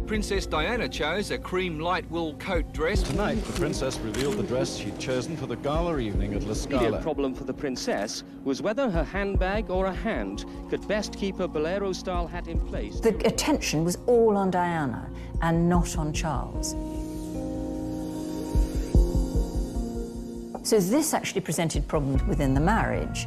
Princess Diana chose a cream light wool coat dress. Tonight, the princess revealed the dress she'd chosen for the gala evening at The Scala. problem for the princess was whether her handbag or a hand could best keep her bolero-style hat in place. The attention was all on Diana and not on Charles. So this actually presented problems within the marriage.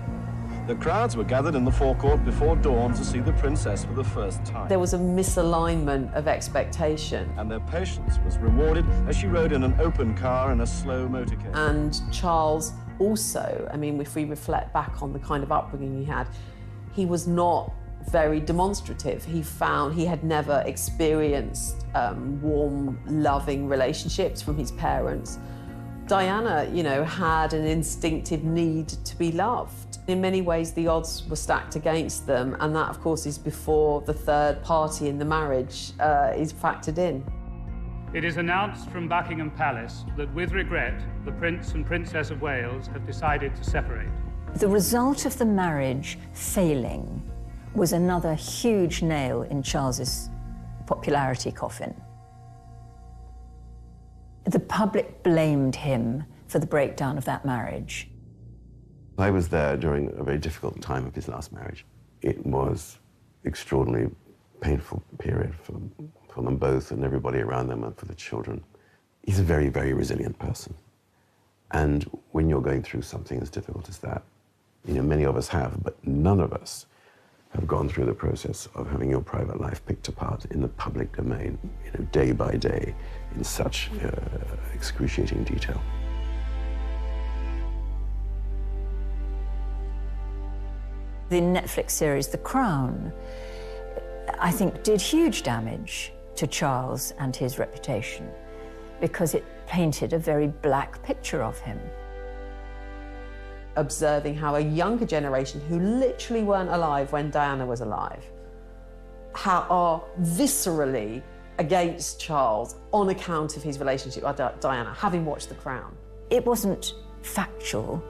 The crowds were gathered in the forecourt before dawn to see the princess for the first time. There was a misalignment of expectation. And their patience was rewarded as she rode in an open car in a slow motorcade. And Charles also, I mean, if we reflect back on the kind of upbringing he had, he was not very demonstrative. He found he had never experienced warm, loving relationships from his parents. Diana, you know, had an instinctive need to be loved. In many ways, the odds were stacked against them, and that, of course, is before the third party in the marriage is factored in. It is announced from Buckingham Palace that, with regret, the Prince and Princess of Wales have decided to separate. The result of the marriage failing was another huge nail in Charles's popularity coffin. The public blamed him for the breakdown of that marriage. I was there during a very difficult time of his last marriage. It was an extraordinarily painful period for them both and everybody around them and for the children. He's a very, very resilient person. And when you're going through something as difficult as that, you know, many of us have, but none of us have gone through the process of having your private life picked apart in the public domain, you know, day by day, in such excruciating detail. The Netflix series The Crown, I think, did huge damage to Charles and his reputation because it painted a very black picture of him. Observing how a younger generation who literally weren't alive when Diana was alive are viscerally against Charles on account of his relationship with Diana, having watched The Crown. It wasn't factual.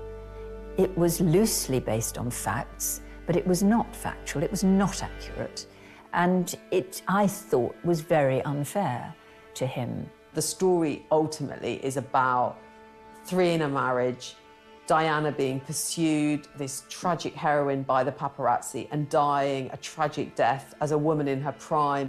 It was loosely based on facts, but it was not factual. It was not accurate. And it, I thought, was very unfair to him. The story ultimately is about three in a marriage, Diana being pursued, this tragic heroine, by the paparazzi and dying a tragic death as a woman in her prime.